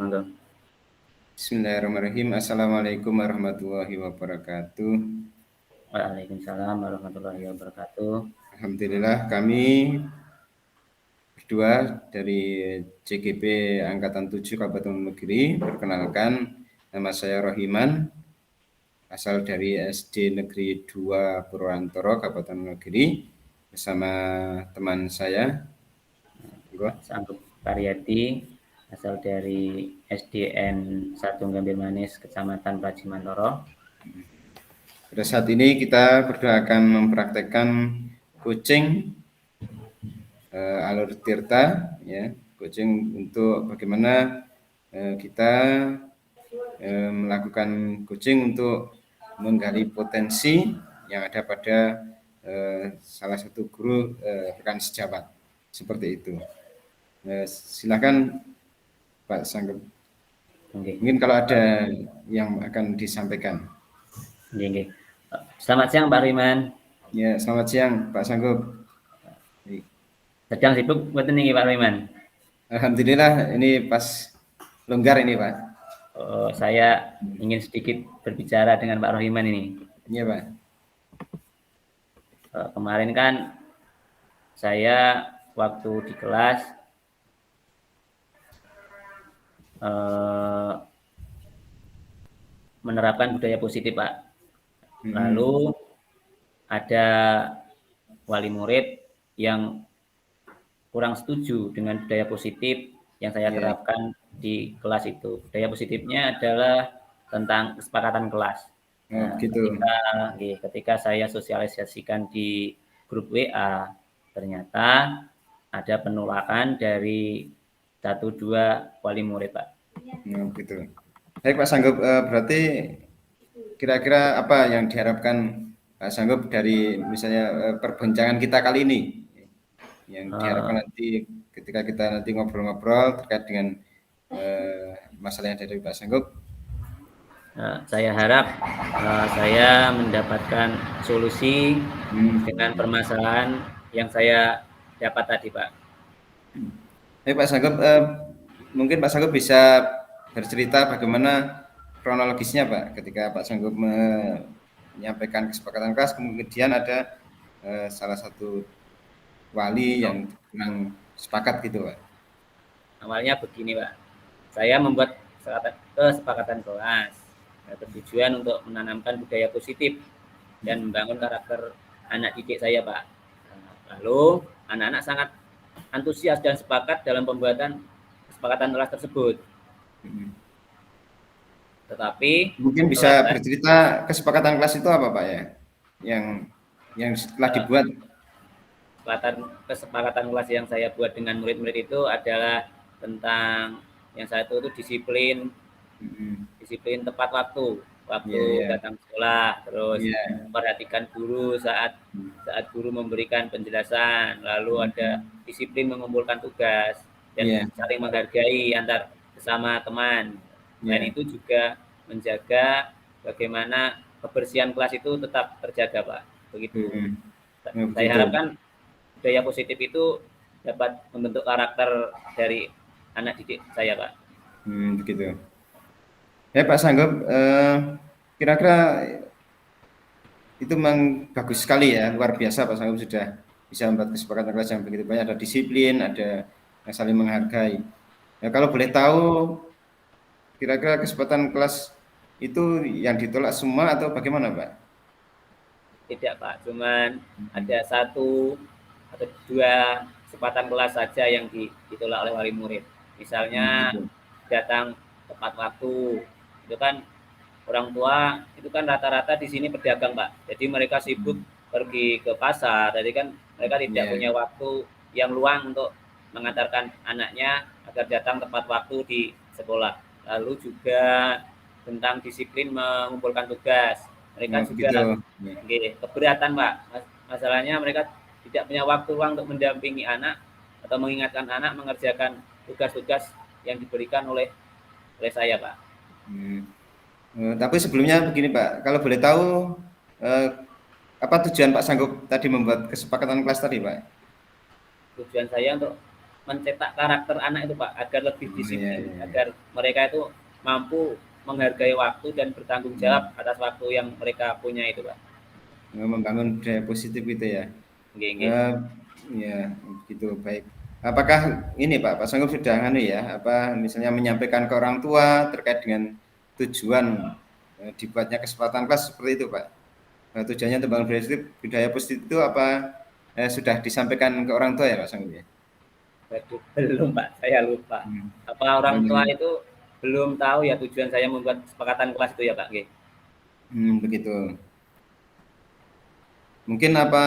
monggo. Bismillahirrahmanirrahim. Assalamualaikum warahmatullahi wabarakatuh. Waalaikumsalam warahmatullahi wabarakatuh. Alhamdulillah kami berdua dari CGP Angkatan 7 Kabupaten Negeri. Perkenalkan, nama saya Rohiman, asal dari SD Negeri 2 Purwantoro Kabupaten Negeri bersama teman saya. Sanggup Karyati, asal dari SDN 1 Gambir Manis, Kecamatan Prajimantoro. Pada saat ini kita berdua akan mempraktekkan coaching alur tirta, ya, coaching untuk bagaimana kita melakukan coaching untuk menggali potensi yang ada pada salah satu guru rekan sejawat, seperti itu. Silakan Pak Sanggup. Mungkin kalau ada yang akan disampaikan. Selamat siang Pak Riman. Ya, selamat siang Pak Sanggup. Sedang sibuk buat ini Pak Riman? Alhamdulillah ini pas longgar ini Pak. Saya ingin sedikit berbicara dengan Pak Rohiman ini. Iya Pak. Kemarin kan saya waktu di kelas menerapkan budaya positif Pak. Lalu ada wali murid yang kurang setuju dengan budaya positif yang saya terapkan di kelas itu. Budaya positifnya adalah tentang kesepakatan kelas. Nah, gitu. ketika saya sosialisasikan di grup WA, ternyata ada penolakan dari 1-2 wali murid Pak. Gitu. Baik Pak Sanggup, berarti kira-kira apa yang diharapkan Pak Sanggup dari misalnya perbincangan kita kali ini, yang diharapkan nanti ketika kita nanti ngobrol-ngobrol terkait dengan masalah yang dari Pak Sanggup? Saya harap saya mendapatkan solusi dengan permasalahan yang saya dapat tadi Pak. Pak Sanggup, mungkin Pak Sanggup bisa bercerita bagaimana kronologisnya Pak, ketika Pak Sanggup menyampaikan kesepakatan kelas, kemudian ada salah satu wali yang kurang sepakat gitu Pak. Awalnya begini Pak, saya membuat kesepakatan kelas bertujuan untuk menanamkan budaya positif dan membangun karakter anak didik saya Pak. Lalu anak-anak sangat antusias dan sepakat dalam pembuatan kesepakatan kelas tersebut. Tetapi mungkin bisa bercerita kesepakatan kelas itu apa Pak ya, yang setelah dibuat? Kesepakatan kelas yang saya buat dengan murid-murid itu adalah tentang yang satu itu disiplin tepat waktu datang sekolah, terus memperhatikan guru saat guru memberikan penjelasan, lalu ada disiplin mengumpulkan tugas dan saling menghargai antar sesama teman. Dan itu juga menjaga bagaimana kebersihan kelas itu tetap terjaga Pak. Begitu. Saya harapkan budaya positif itu dapat membentuk karakter dari anak didik saya Pak. Begitu. Ya Pak Sanggup, kira-kira itu memang bagus sekali ya, luar biasa Pak Sanggup sudah bisa membuat kesepakatan kelas yang begitu banyak, ada disiplin, ada yang saling menghargai. Ya, kalau boleh tahu, kira-kira kesepakatan kelas itu yang ditolak semua atau bagaimana Pak? Tidak Pak, cuman ada 1 atau 2 kesepakatan kelas saja yang ditolak oleh wali murid. Misalnya datang tepat waktu, itu kan orang tua itu kan rata-rata di sini pedagang Pak, jadi mereka sibuk pergi ke pasar, jadi kan mereka tidak punya waktu yang luang untuk mengantarkan anaknya agar datang tepat waktu di sekolah. Lalu juga tentang disiplin mengumpulkan tugas, mereka juga keberatan Pak, masalahnya mereka tidak punya waktu luang untuk mendampingi anak atau mengingatkan anak mengerjakan tugas-tugas yang diberikan oleh saya Pak. Tapi sebelumnya begini Pak, kalau boleh tahu apa tujuan Pak Sanggup tadi membuat kesepakatan kelas tadi Pak? Tujuan saya untuk mencetak karakter anak itu Pak, agar lebih Iya, disiplin, iya, iya. agar mereka itu mampu menghargai waktu dan bertanggung jawab atas waktu yang mereka punya itu Pak. Membangun budaya positif itu ya. Nggih, nggih. Eh, ya, gitu baik. Apakah ini Pak Sanggup sudah anu ya, apa misalnya menyampaikan ke orang tua terkait dengan tujuan dibuatnya kesempatan kelas seperti itu Pak? Tujuannya untuk bangun budaya positif itu apa sudah disampaikan ke orang tua ya Pak Sanggup ya? Waduh, belum Pak, saya lupa. Hmm. Apa Oh, orang tua iya. itu belum tahu ya tujuan saya membuat kesepakatan kelas itu ya Pak? Nggih. Begitu. Mungkin apa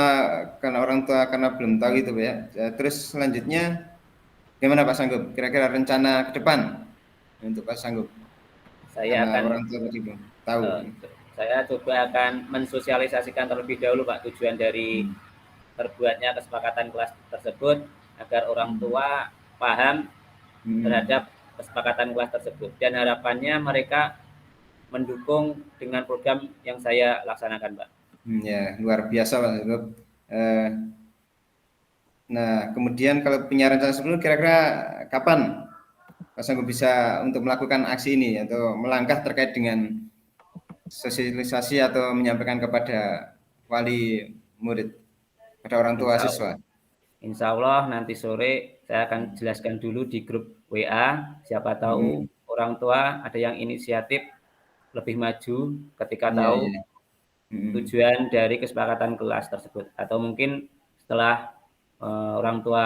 karena orang tua karena belum tahu gitu Pak ya. Terus selanjutnya gimana Pak Sanggup? Kira-kira rencana ke depan untuk Pak Sanggup? Saya Karena akan orang tua tadi belum tahu. eh, saya coba akan mensosialisasikan terlebih dahulu Pak tujuan dari Hmm. terbuatnya kesepakatan kelas tersebut agar orang Hmm. tua paham Hmm. terhadap kesepakatan kelas tersebut dan harapannya mereka mendukung dengan program yang saya laksanakan Pak. Ya, luar biasa Pak Sanggup. Eh, nah, kemudian kalau punya rencana sebelum kira-kira kapan Pak Sanggup bisa untuk melakukan aksi ini atau melangkah terkait dengan sosialisasi atau menyampaikan kepada wali murid, pada orang tua Insya siswa? Insya Allah nanti sore saya akan jelaskan dulu di grup WA. Siapa tahu Hmm. orang tua ada yang inisiatif lebih maju ketika Iya, tahu iya. Hmm. tujuan dari kesepakatan kelas tersebut. Atau mungkin setelah orang tua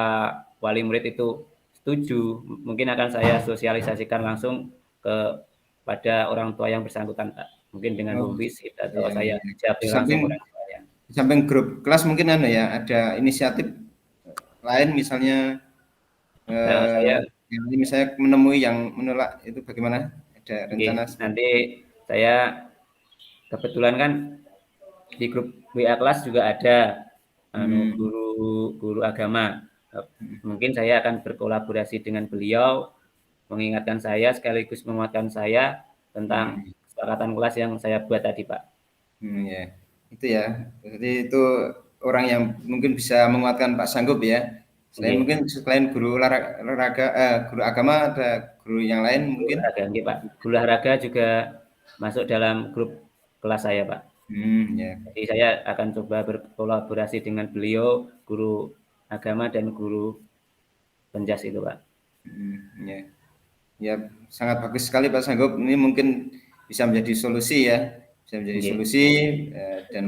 wali murid itu setuju, mungkin akan saya sosialisasikan langsung kepada orang tua yang bersangkutan, Pak. Mungkin dengan Oh, home visit atau iya, saya iya. Di japri langsung samping ke orang tuanya. di samping grup kelas mungkin anu ya, ada inisiatif lain misalnya eh, Saya yang ini misalnya menemui yang menolak itu bagaimana? Ada rencana Oke, seperti nanti saya kebetulan kan di grup WA kelas juga ada hmm, guru agama. Mungkin saya akan berkolaborasi dengan beliau, mengingatkan saya sekaligus menguatkan saya tentang hmm, kesepakatan kelas yang saya buat tadi, Pak. ya. Itu ya. Jadi itu orang yang mungkin bisa menguatkan Pak Sanggup ya. Selain Oke, mungkin selain guru olahraga, guru agama ada guru yang lain guru mungkin. olahraga, oke, Pak. Guru olahraga juga masuk dalam grup kelas saya, Pak. Ya. Jadi saya akan coba berkolaborasi dengan beliau, guru agama dan guru penjas itu, Pak. Ya. Ya, sangat bagus sekali Pak Sanggup. Ini mungkin bisa menjadi solusi ya, bisa menjadi Oke, solusi dan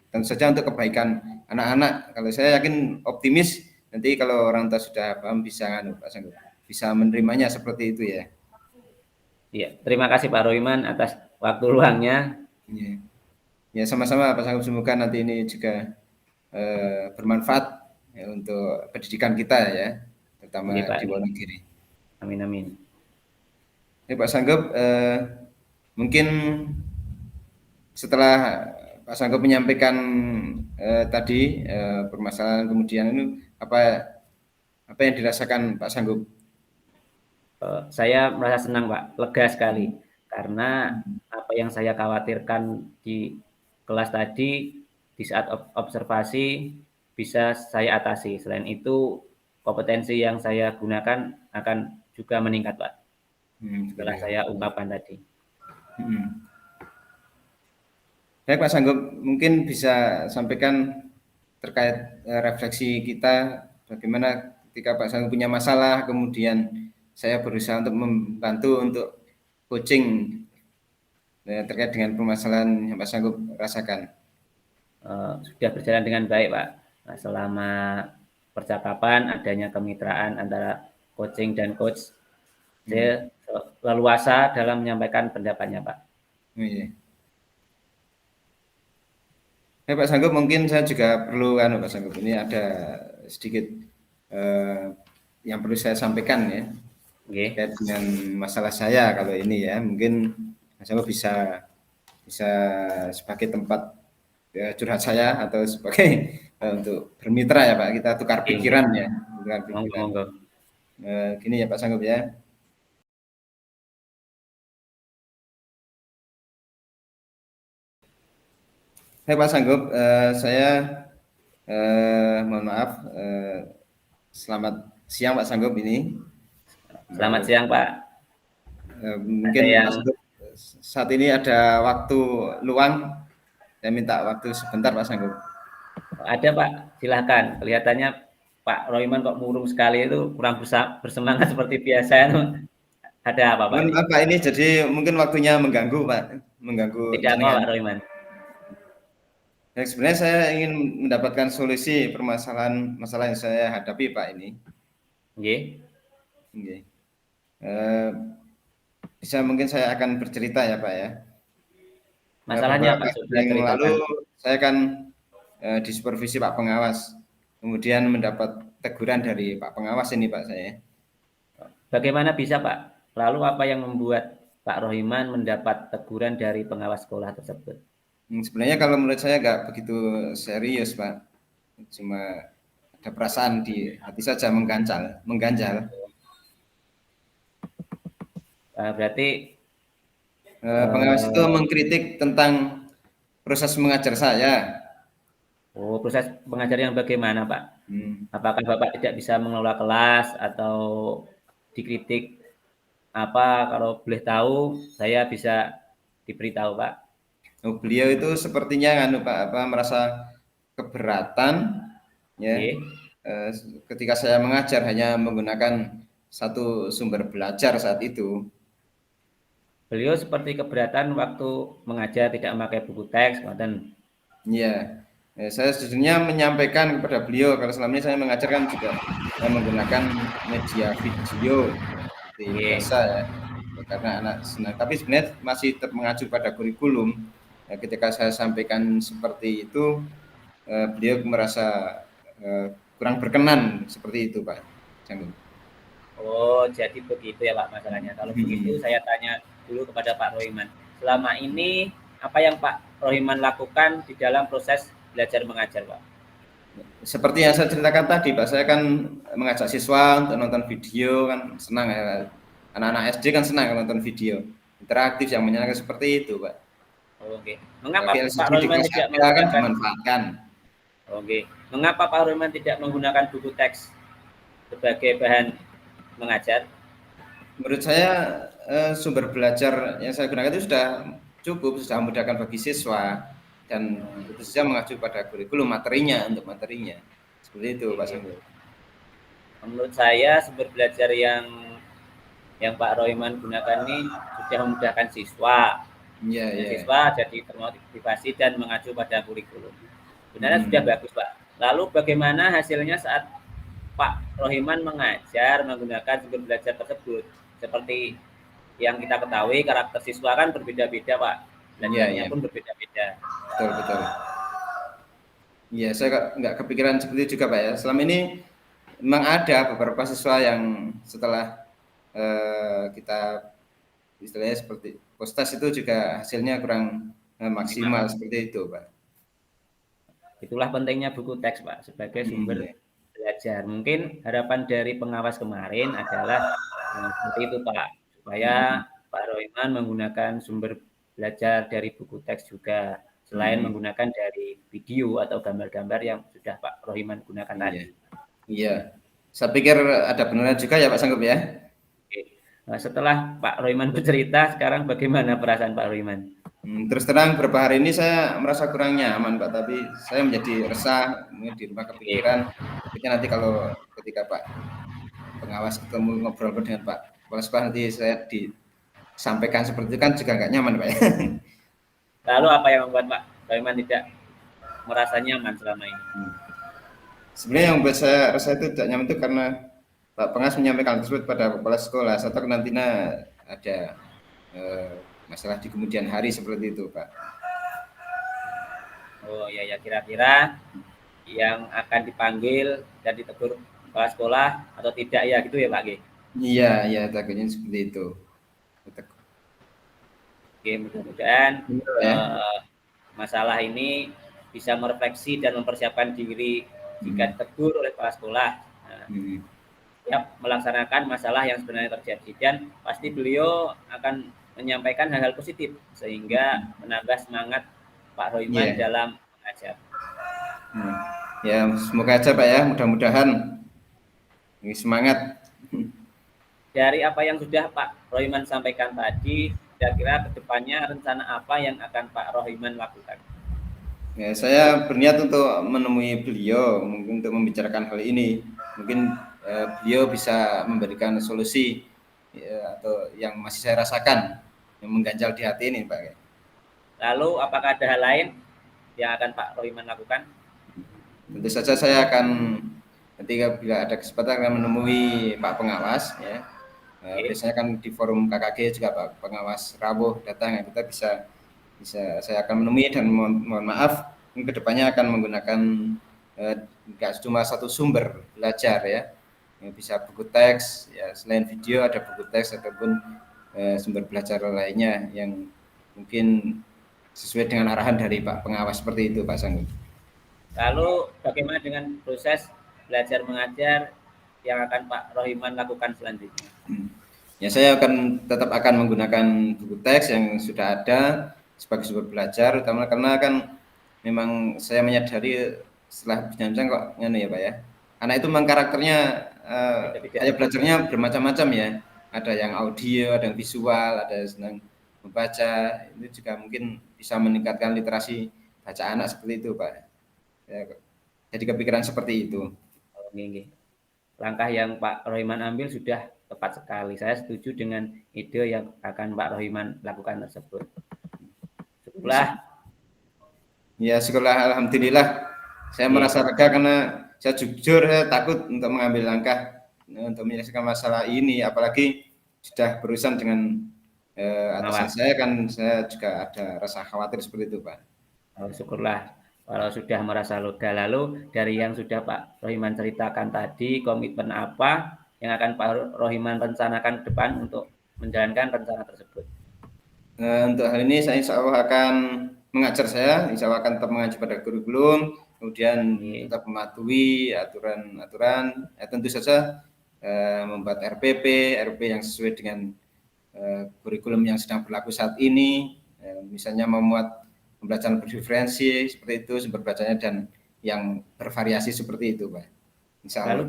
tentu saja untuk kebaikan anak-anak. Kalau saya yakin optimis nanti kalau orang tua sudah paham bisa Pak Sanggup, bisa menerimanya seperti itu ya. iya. Terima kasih Pak Roiman atas waktu luangnya. Ya, ya sama-sama Pak Sanggup, semoga nanti ini juga bermanfaat ya, untuk pendidikan kita ya, terutama Oke, di Pak. Wonogiri. Amin, amin. Ini Pak Sanggup, mungkin setelah Pak Sanggup menyampaikan tadi permasalahan kemudian ini apa apa yang dirasakan Pak Sanggup? Saya merasa senang, Pak. Lega sekali. Karena apa yang saya khawatirkan di kelas tadi, di saat observasi, bisa saya atasi. Selain itu, kompetensi yang saya gunakan akan juga meningkat, Pak. Setelah Begitu. saya ungkapkan tadi. Hmm. Baik Pak Sanggup, mungkin bisa sampaikan terkait refleksi kita bagaimana ketika Pak Sanggup punya masalah, kemudian saya berusaha untuk membantu untuk coaching terkait dengan permasalahan yang Pak Sanggup rasakan. Sudah berjalan dengan baik, Pak. Nah, selama percakapan, adanya kemitraan antara coaching dan coach, saya Hmm. leluasa dalam menyampaikan pendapatnya, Pak. Oh, iya. Pak Sanggup, mungkin saya juga perlu Pak Sanggup, ini ada sedikit eh, yang perlu saya sampaikan ya Oke. terkait dengan masalah saya kalau ini ya, mungkin Pak Sanggup bisa bisa sebagai tempat curhat saya atau sebagai untuk bermitra ya Pak, kita tukar Oke, oke. pikiran ya, tukar Monggo, pikiran. monggo. Gini ya Pak Sanggup ya. Hai Pak Sanggup, saya mohon maaf, selamat siang Pak Sanggup ini. Selamat siang Pak. Ada Mungkin Pak yang Sanggup saat ini ada waktu luang, saya minta waktu sebentar Pak Sanggup. ada Pak, silahkan. Kelihatannya Pak Royman kok murung sekali itu kurang bersemangat seperti biasa. Ada apa Pak Mohon ini? maaf Pak, ini jadi mungkin waktunya mengganggu Pak, mengganggu Tidak apa jenengan. Pak Royman. Ya, sebenarnya saya ingin mendapatkan solusi permasalahan masalah yang saya hadapi Pak ini. Nggih. Oke. Bisa mungkin saya akan bercerita ya Pak ya. Masalahnya Beberapa Pak hari sudah yang lalu ceritakan. saya kan disupervisi Pak Pengawas, kemudian mendapat teguran dari Pak Pengawas ini Pak saya. Bagaimana bisa Pak? Lalu apa yang membuat Pak Rohiman mendapat teguran dari pengawas sekolah tersebut? Sebenarnya kalau menurut saya nggak begitu serius Pak, cuma ada perasaan di hati saja mengganjal. Berarti Pengawas itu eh, mengkritik tentang proses mengajar saya. proses pengajar yang bagaimana Pak? Hmm. Apakah Bapak tidak bisa mengelola kelas atau dikritik apa? Kalau boleh tahu, saya bisa diberitahu Pak. Beliau itu sepertinya anu Pak apa merasa keberatan ya Oke. eh, ketika saya mengajar hanya menggunakan satu sumber belajar saat itu. Beliau seperti keberatan waktu mengajar tidak memakai buku teks, ngoten. Iya, saya sejujurnya menyampaikan kepada beliau kalau selama ini saya mengajarkan juga menggunakan media video seperti Oke. biasa ya, karena anak senang. Tapi sebenarnya masih tetap mengacu pada kurikulum. Ya, ketika saya sampaikan seperti itu, beliau merasa kurang berkenan seperti itu, Pak Canggung. Oh, jadi begitu ya Pak masalahnya. Kalau begitu saya tanya dulu kepada Pak Rohiman. Selama ini apa yang Pak Rohiman lakukan di dalam proses belajar mengajar, Pak? Seperti yang saya ceritakan tadi, Pak, saya kan mengajak siswa untuk nonton video, kan senang ya. Anak-anak SD kan senang nonton video interaktif yang menyenangkan seperti itu, Pak. Oke. Mengapa Bagi Pak LCD di Rohiman kelas tidak ada kan menggunakan dimanfaatkan. Oke. Mengapa Pak Rohiman tidak menggunakan buku teks sebagai bahan mengajar? Menurut saya sumber belajar yang saya gunakan itu sudah cukup, sudah memudahkan bagi siswa dan tentu saja mengacu pada kurikulum materinya untuk materinya. Seperti itu, Pak Oke. Sanggo. Menurut saya sumber belajar yang Pak Rohiman gunakan ini sudah memudahkan siswa. Iya, Dan iya. siswa jadi termotivasi dan mengacu pada kurikulum. Sebenarnya sudah Hmm. bagus, Pak. Lalu bagaimana hasilnya saat Pak Rohiman mengajar menggunakan sumber belajar tersebut? Seperti yang kita ketahui, karakter siswa kan berbeda-beda, Pak. Iya, Belajarnya iya. pun berbeda-beda. Betul, betul. Iya, saya nggak kepikiran seperti itu juga, Pak ya. Selama ini memang ada beberapa siswa yang setelah kita istilahnya seperti postas itu juga hasilnya kurang maksimal Optimal. seperti itu, Pak. Itulah pentingnya buku teks, Pak, sebagai sumber Iya. belajar. Mungkin harapan dari pengawas kemarin adalah seperti itu, Pak, supaya Hmm. Pak Rohiman menggunakan sumber belajar dari buku teks juga, selain Hmm. menggunakan dari video atau gambar-gambar yang sudah Pak Rohiman gunakan Iya. tadi. Iya. Saya pikir ada benarnya juga ya Pak Sanggup ya. Oke. Nah, setelah Pak Rohiman bercerita, sekarang bagaimana perasaan Pak Rohiman? Terus terang beberapa hari ini saya merasa kurang nyaman Pak, tapi saya menjadi resah, di rumah Oke. kepikiran. Ketika nanti kalau ketika Pak pengawas ketemu ngobrol dengan Pak Kepala Sekolah nanti saya disampaikan seperti itu kan juga nggak nyaman Pak ya. Lalu apa yang membuat Pak Rohiman tidak merasa nyaman selama ini? Sebenarnya yang membuat saya rasa itu tidak nyaman itu karena Pak Pengas menyampaikan tersebut pada kepala sekolah atau nantinya ada eh, masalah di kemudian hari seperti itu Pak. Oh ya, ya, kira-kira yang akan dipanggil dan ditegur kepala sekolah atau tidak ya gitu ya Pak G. Iya, iya takutnya seperti itu. Oke, mudah-mudahan Ya. masalah ini bisa merefleksi dan mempersiapkan diri jika ditegur oleh kepala sekolah. Nah, siap melaksanakan masalah yang sebenarnya terjadi dan pasti beliau akan menyampaikan hal-hal positif sehingga menambah semangat Pak Rohiman Iya. dalam mengajar. Ya, semoga aja Pak ya, mudah-mudahan Semangat. Dari apa yang sudah Pak Rohiman sampaikan tadi, kira-kira kedepannya rencana apa yang akan Pak Rohiman lakukan? Ya, saya berniat untuk menemui beliau mungkin untuk membicarakan hal ini. Mungkin beliau bisa memberikan solusi ya, atau yang masih saya rasakan yang mengganjal di hati ini, Pak. Lalu apakah ada hal lain yang akan Pak Rohiman lakukan? Tentu saja saya akan ketika bila ada kesempatan akan menemui Pak Pengawas ya. Biasanya kan di forum KKG juga Pak Pengawas rawuh datang ya, kita bisa saya akan menemui dan mohon maaf kedepannya akan menggunakan nggak cuma satu sumber belajar ya, bisa buku teks ya, selain video ada buku teks ataupun sumber belajar lainnya yang mungkin sesuai dengan arahan dari Pak Pengawas seperti itu Pak Sanggup. Lalu bagaimana dengan proses belajar mengajar yang akan Pak Rohiman lakukan selanjutnya? Ya saya tetap akan menggunakan buku teks yang sudah ada sebagai sumber belajar, utama karena kan memang saya menyadari setelah bincang-bincang kok ngene ya Pak ya. Anak itu memang karakternya kayak belajarnya bermacam-macam ya. Ada yang audio, ada yang visual, ada yang senang membaca. Itu juga mungkin bisa meningkatkan literasi baca anak seperti itu Pak. Ya, jadi kepikiran seperti itu. Langkah yang Pak Rohiman ambil sudah tepat sekali. Saya setuju dengan ide yang akan Pak Rohiman lakukan tersebut. Syukurlah alhamdulillah. Saya merasa lega karena saya jujur saya takut untuk mengambil langkah untuk menyelesaikan masalah ini, apalagi sudah berurusan dengan atasan saya kan saya juga ada rasa khawatir seperti itu Pak. Oh, syukurlah kalau sudah merasa lega. Lalu dari yang sudah Pak Rohiman ceritakan tadi, komitmen apa yang akan Pak Rohiman rencanakan ke depan untuk menjalankan rencana tersebut? Untuk hal ini saya insya Allah akan mengajar, insya Allah akan tetap mengajar pada kurikulum, kemudian tetap mematuhi aturan-aturan, tentu saja membuat RP yang sesuai dengan kurikulum yang sedang berlaku saat ini, misalnya memuat pembelajaran berdiferensi seperti itu, sumber bacanya dan yang bervariasi seperti itu Pak. Insya Allah.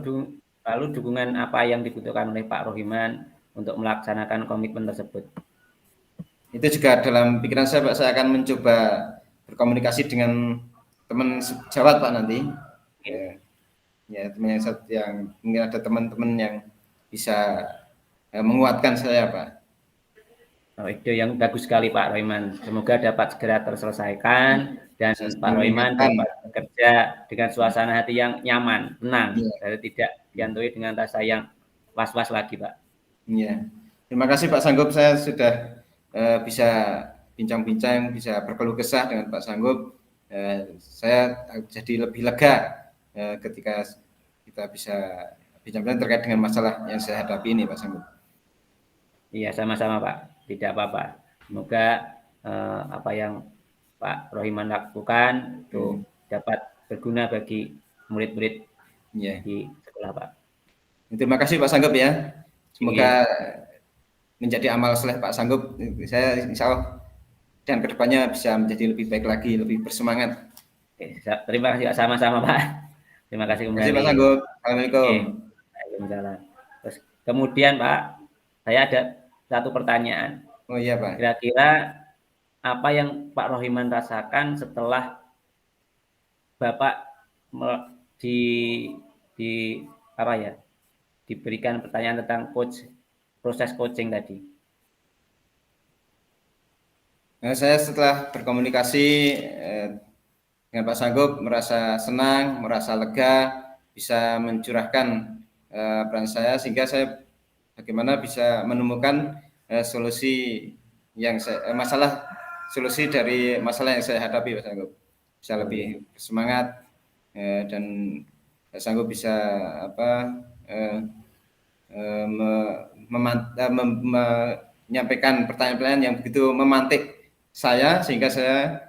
Lalu dukungan apa yang dibutuhkan oleh Pak Rohiman untuk melaksanakan komitmen tersebut? Itu juga dalam pikiran saya Pak, saya akan mencoba berkomunikasi dengan teman sejawat Pak nanti. Ya teman yang mungkin ada teman-teman yang bisa menguatkan saya Pak. Oh, ide yang bagus sekali Pak Rohiman. Semoga dapat segera terselesaikan dan Pak Rohiman dapat bekerja dengan suasana hati yang nyaman, tenang, dan tidak dihantui dengan rasa yang was-was lagi Pak. Iya. Terima kasih Pak Sanggup, saya sudah bisa bincang-bincang, bisa berkeluh kesah dengan Pak Sanggup. Saya jadi lebih lega ketika kita bisa bincang-bincang terkait dengan masalah yang saya hadapi ini Pak Sanggup. Iya, sama-sama Pak. Tidak apa-apa. Semoga apa yang Pak Rohiman lakukan itu dapat berguna bagi murid-murid di sekolah Pak. Terima kasih Pak Sanggup ya. Semoga menjadi amal soleh Pak Sanggup. Saya insya Allah dan kedepannya bisa menjadi lebih baik lagi, lebih bersemangat. Terima kasih sama-sama Pak. Terima kasih kembali. Terima kasih Pak Sanggup. Assalamualaikum. Waalaikumsalam. Terus kemudian Pak, saya ada satu pertanyaan. Oh iya Pak. Kira-kira apa yang Pak Rohiman rasakan setelah Bapak diberikan pertanyaan tentang proses coaching tadi? Saya setelah berkomunikasi dengan Pak Sanggup merasa senang, merasa lega, bisa mencurahkan peran saya sehingga saya bagaimana bisa menemukan solusi yang solusi dari masalah yang saya hadapi Pak Sanggup. Bisa lebih semangat dan Pak Sanggup bisa menyampaikan pertanyaan-pertanyaan yang begitu memantik saya sehingga saya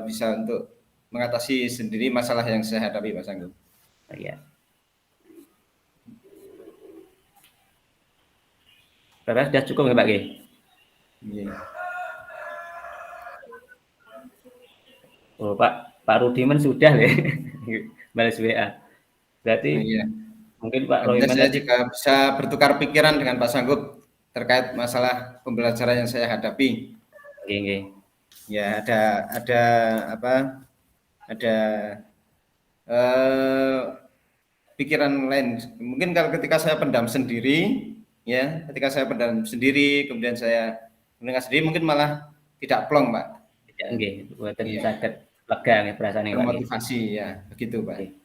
bisa untuk mengatasi sendiri masalah yang saya hadapi Pak Sanggup. Iya. Bapak sudah cukup ya Pak G? Iya. Oh Pak Rudiman sudah ya balas WA. Berarti Mungkin Pak Kemudian Rohiman saya tadi. juga bisa bertukar pikiran dengan Pak Sanggup terkait masalah pembelajaran yang saya hadapi. Oke, oke. Ya, ada apa? Ada eh, pikiran lain. Mungkin kalau ketika saya pendam sendiri, ya, ketika saya pendam sendiri, kemudian saya mendengar sendiri, mungkin malah tidak plong, Pak. Tidak, nggih, boten Iya, saged lega nggih perasaan Pak nggih. termotivasi, ya, begitu, Pak. Oke.